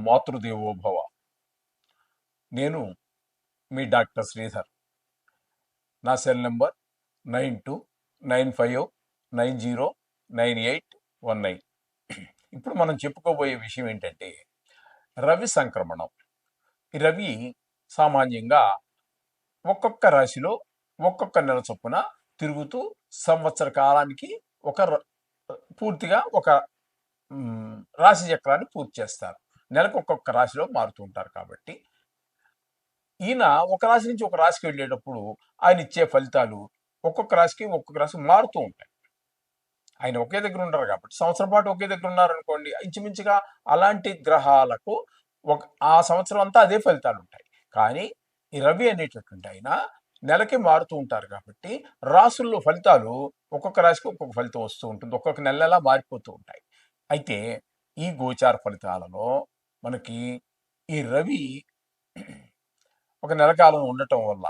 మాతృదేవోభవ. నేను మీ డాక్టర్ శ్రీధర్. నా cell number 9295909819. ఇప్పుడు మనం చెప్పుకోబోయే విషయం ఏంటంటే రవి సంక్రమణం. ఈ రవి సామాన్యంగా ఒక్కొక్క రాశిలో ఒక్కొక్క నెల చొప్పున తిరుగుతూ సంవత్సర కాలానికి పూర్తిగా ఒక రాశి చక్రాన్ని పూర్తి చేస్తారు. నెలకు ఒక్కొక్క రాశిలో మారుతూ ఉంటారు. కాబట్టి ఈయన ఒక రాశి నుంచి ఒక రాశికి వెళ్ళేటప్పుడు ఆయన ఇచ్చే ఫలితాలు ఒక్కొక్క రాశి మారుతూ ఉంటాయి. ఆయన ఒకే దగ్గర ఉంటారు కాబట్టి సంవత్సరం పాటు ఒకే దగ్గర ఉన్నారనుకోండి, ఇంచుమించుగా అలాంటి గ్రహాలకు ఆ సంవత్సరం అంతా అదే ఫలితాలు ఉంటాయి. కానీ ఈ రవి అనేటటువంటి ఆయన నెలకి మారుతూ ఉంటారు కాబట్టి రాసుల్లో ఫలితాలు ఒక్కొక్క రాశికి ఒక్కొక్క ఫలితం వస్తూ ఉంటుంది. ఒక్కొక్క నెలలా మారిపోతూ ఉంటాయి. అయితే ఈ గోచార ఫలితాలలో మనకి ఈ రవి ఒక నెల కాలం ఉండటం వల్ల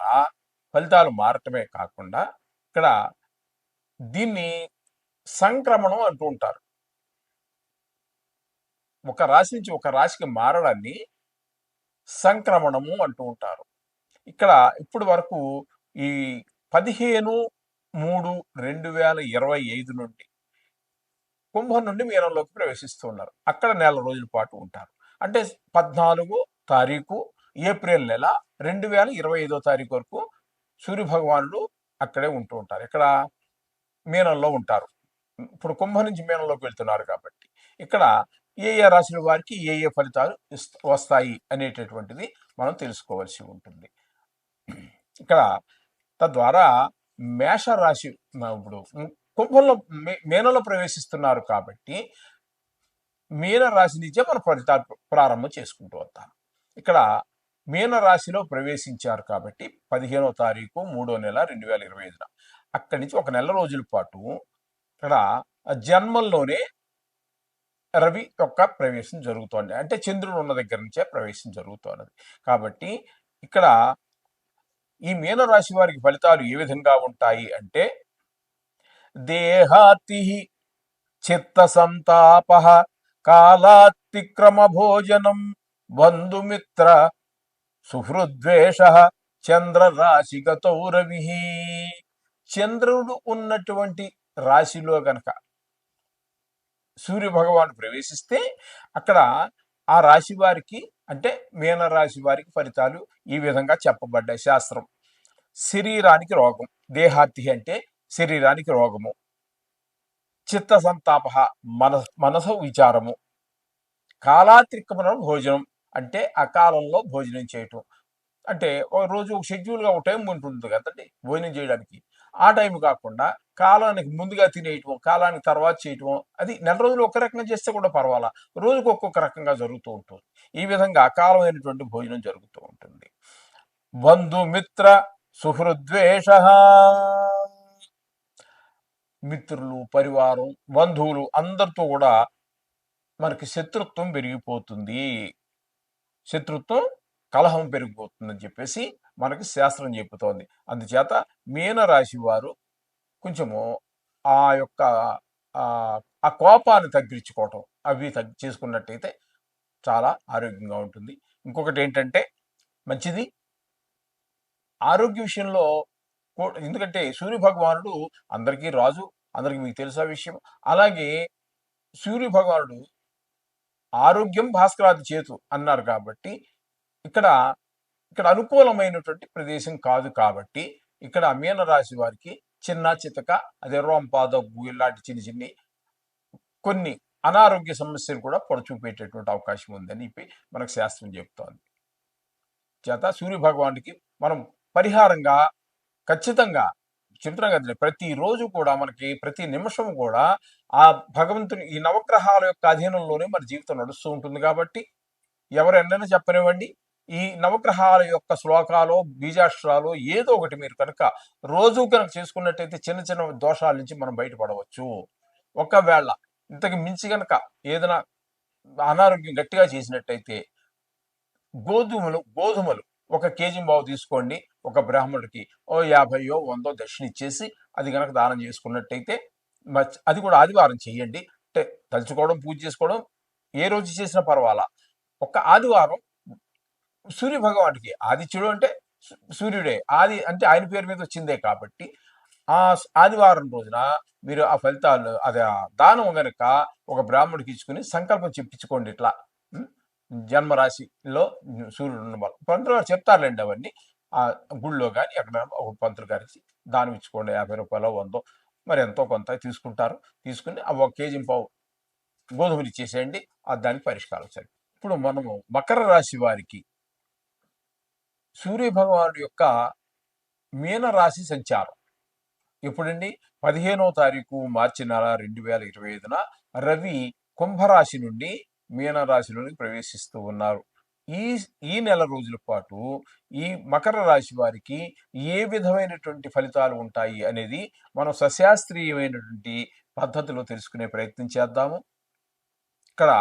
ఫలితాలు మారటమే కాకుండా ఇక్కడ దీన్ని సంక్రమణం అంటూ ఉంటారు. ఒక రాశి నుంచి ఒక రాశికి మారడాన్ని సంక్రమణము అంటూ ఉంటారు. ఇక్కడ ఇప్పటి వరకు ఈ 15/3/2025 నుండి కుంభం నుండి మీనంలోకి ప్రవేశిస్తున్నారు. అక్కడ నెల రోజుల పాటు ఉంటారు. అంటే 14వ తారీఖు ఏప్రిల్ నెల 2025వ తారీఖు వరకు సూర్యభగవానుడు అక్కడే ఉంటూ ఉంటారు. ఇక్కడ మీనంలో ఉంటారు. ఇప్పుడు కుంభం నుంచి మీనంలోకి వెళ్తున్నారు కాబట్టి ఇక్కడ ఏ ఏ రాశుల వారికి ఏ ఏ ఫలితాలు వస్తాయి అనేటటువంటిది మనం తెలుసుకోవాల్సి ఉంటుంది. ఇక్కడ తద్వారా మేషరాశి ఇప్పుడు కుంభంలో మీనంలో ప్రవేశిస్తున్నారు కాబట్టి మీనరాశి నుంచే మన ఫలితాలు ప్రారంభం చేసుకుంటూ వస్తాం. ఇక్కడ మీనరాశిలో ప్రవేశించారు కాబట్టి 15వ తారీఖు 3వ నెల 2025 అక్కడి నుంచి ఒక నెల రోజుల పాటు ఇక్కడ జన్మంలోనే రవి యొక్క ప్రవేశం జరుగుతోంది. అంటే చంద్రుడు ఉన్న దగ్గర నుంచే ప్రవేశం జరుగుతున్నది. కాబట్టి ఇక్కడ ఈ మీనరాశి వారికి ఫలితాలు ఏ విధంగా ఉంటాయి అంటే దేహాతి చిత్త సంతాప కాలాతిక్రమ భోజనం బంధుమిత్ర సుహృద్వేష చంద్రరాశిగతో రవి. చంద్రుడు ఉన్నటువంటి రాశిలో గనక సూర్య భగవాను ప్రవేశిస్తే అక్కడ ఆ రాశి వారికి అంటే మీనరాశి వారికి ఫలితాలు ఈ విధంగా చెప్పబడ్డాయి. శాస్త్రం శరీరానికి రోగం, దేహార్తి అంటే శరీరానికి రోగము, చిత్త సంతాప మనసు విచారము, కాలాతిక్రమణ భోజనం అంటే అకాలంలో భోజనం చేయటం. అంటే ఒక రోజు ఒక షెడ్యూల్గా ఒక టైం ఉంటుంది కదండి భోజనం చేయడానికి. ఆ టైం కాకుండా కాలానికి ముందుగా తినేయటం, కాలానికి తర్వాత చేయటం, అది నెల రోజులు ఒక రకంగా చేస్తే కూడా పర్వాలా, రోజుకు ఒక్కొక్క రకంగా జరుగుతూ ఉంటుంది. ఈ విధంగా అకాలమైనటువంటి భోజనం జరుగుతూ ఉంటుంది. బంధుమిత్ర సుహృద్వేష, మిత్రులు, పరివారం, బంధువులు అందరితో కూడా మనకి శత్రుత్వం పెరిగిపోతుంది. శత్రుత్వం, కలహం పెరిగిపోతుందని చెప్పేసి మనకి శాస్త్రం చెబుతోంది. అందుచేత మీనరాశి వారు కొంచెము ఆ యొక్క ఆ కోపాన్ని తగ్గించుకోవటం అవి చేసుకున్నట్టయితే చాలా ఆరోగ్యంగా ఉంటుంది. ఇంకొకటి ఏంటంటే మంచిది ఆరోగ్య విషయంలో, ఎందుకంటే సూర్య భగవానుడు అందరికీ రాజు, అందరికీ మీకు తెలుసా విషయం. అలాగే సూర్య భగవానుడు ఆరోగ్యం భాస్కరాది చేతు అన్నారు కాబట్టి ఇక్కడ అనుకూలమైనటువంటి ప్రదేశం కాదు. కాబట్టి ఇక్కడ మీనరాశి వారికి చిన్న చితక అదే రోంప, దగ్గు ఇలాంటి చిన్ని కొన్ని అనారోగ్య సమస్యలు కూడా పొడచూపేటటువంటి అవకాశం ఉందని చెప్పి మనకు శాస్త్రం చెబుతోంది. చేత సూర్య భగవానుడికి మనం పరిహారంగా ఖచ్చితంగా చెప్తున్నాం కదండి, ప్రతిరోజు కూడా మనకి ప్రతి నిమిషం కూడా ఆ భగవంతుని ఈ నవగ్రహాల యొక్క అధీనంలోనే మన జీవితం నడుస్తూ ఉంటుంది. కాబట్టి ఎవరు ఎన్నైనా చెప్పనివ్వండి, ఈ నవగ్రహాల యొక్క శ్లోకాలు, బీజాక్షరాలు ఏదో ఒకటి మీరు కనుక రోజు కనుక చేసుకున్నట్టయితే చిన్న చిన్న దోషాల నుంచి మనం బయటపడవచ్చు. ఒకవేళ ఇంతకు మించి కనుక ఏదైనా అనారోగ్యం గట్టిగా చేసినట్టయితే గోధుమలు 1 కేజీ బావు తీసుకోండి. ఒక బ్రాహ్మణుడికి 50 100 దక్షిణ ఇచ్చేసి అది కనుక దానం చేసుకున్నట్టయితే, అది కూడా ఆదివారం చెయ్యండి. అంటే తలుచుకోవడం, పూజ చేసుకోవడం ఏ రోజు చేసినా పర్వాలా. ఒక్క ఆదివారం సూర్య భగవానుడికి, ఆదిత్యుడు అంటే సూర్యుడే, ఆది అంటే ఆయన పేరు మీద వచ్చిందే కాబట్టి ఆ ఆదివారం రోజున మీరు ఆ ఫలితాలు అది ఆ దానం గనక ఒక బ్రాహ్మడికి ఇచ్చుకుని సంకల్పం చెప్పించుకోండి ఇట్లా. ఉమ్, జన్మరాశిలో సూర్యుడు ఉన్న వాళ్ళు పంతులు గారు చెప్తారులేండి అవన్నీ. ఆ గుళ్ళో కానీ ఎక్కడ ఒక పంతులు గారికి దానం ఇచ్చుకోండి, 50 రూపాయలు 100 మరి ఎంతో కొంత తీసుకుంటారు. తీసుకుని ఆ 1 కేజీ పావు గోధుమలు ఇచ్చేసేయండి. దానికి పరిష్కారం సరే. ఇప్పుడు మనము మకర రాశి వారికి సూర్య భగవానుడి యొక్క మీనరాశి సంచారం ఎప్పుడండి? 15వ తారీఖు మార్చి నెల 2025న రవి కుంభరాశి నుండి మీనరాశిలోకి ప్రవేశిస్తూ ఉన్నారు. ఈ ఈ నెల రోజుల పాటు ఈ మకర రాశి వారికి ఏ విధమైనటువంటి ఫలితాలు ఉంటాయి అనేది మనం సశాస్త్రీయమైనటువంటి పద్ధతిలో తెలుసుకునే ప్రయత్నం చేద్దాము. ఇక్కడ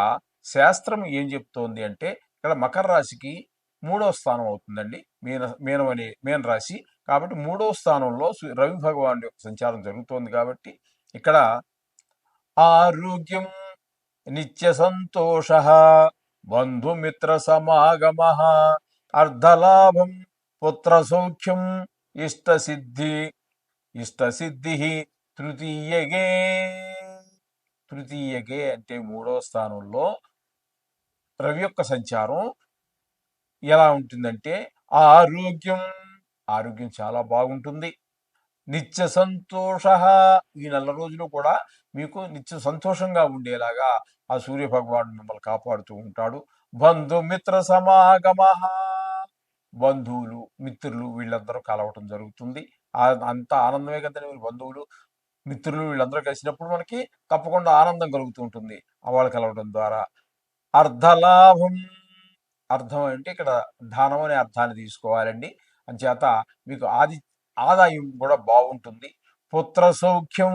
శాస్త్రం ఏం చెప్తోంది అంటే, ఇక్కడ మకర రాశికి 3వ స్థానం అవుతుందండి. మీన రాశి కాబట్టి 3వ స్థానంలో రవి భగవానుడి యొక్క సంచారం జరుగుతోంది కాబట్టి ఇక్కడ ఆరోగ్యం నిత్య సంతోష బంధుమిత్ర సమాగమ అర్ధలాభం పుత్ర సౌఖ్యం ఇష్టసిద్ధి తృతీయగే. తృతీయగే అంటే 3వ స్థానంలో రవి యొక్క సంచారం ఎలా ఉంటుందంటే ఆరోగ్యం చాలా బాగుంటుంది. నిత్య సంతోష, ఈ నెల రోజులు కూడా మీకు నిత్య సంతోషంగా ఉండేలాగా ఆ సూర్య భగవానుడు మిమ్మల్ని కాపాడుతూ ఉంటాడు. బంధుమిత్ర సమాగమ, బంధువులు మిత్రులు వీళ్ళందరూ కలవటం జరుగుతుంది. అంత ఆనందమే కదండి. బంధువులు మిత్రులు వీళ్ళందరూ కలిసినప్పుడు మనకి తప్పకుండా ఆనందం కలుగుతూ ఉంటుంది వాళ్ళు కలవడం ద్వారా. అర్ధలాభం, అర్థం అంటే ఇక్కడ ధనం అనే అర్థాన్ని తీసుకోవాలండి. అంచేత మీకు ఆదాయం కూడా బాగుంటుంది. పుత్ర సౌఖ్యం,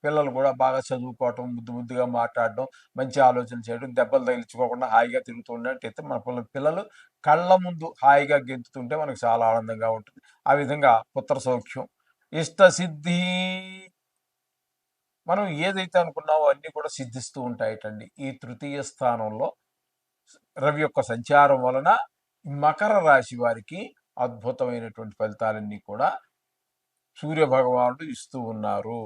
పిల్లలు కూడా బాగా చదువుకోవటం, ముద్దుగా మాట్లాడడం, మంచి ఆలోచన చేయడం, దెబ్బలు తగిలించుకోకుండా హాయిగా తిరుగుతూ ఉన్నట్టయితే మన పిల్లలు కళ్ళ ముందు హాయిగా గెంతుతుంటే మనకు చాలా ఆనందంగా ఉంటుంది. ఆ విధంగా పుత్ర సౌఖ్యం. ఇష్టసిద్ధి, మనం ఏదైతే అనుకున్నామో అన్నీ కూడా సిద్ధిస్తూ ఉంటాయటండి. ఈ తృతీయ స్థానంలో రవి యొక్క సంచారం వలన మకర రాశి వారికి అద్భుతమైనటువంటి ఫలితాలన్నీ కూడా సూర్య భగవానుడు ఇస్తూ ఉన్నారు.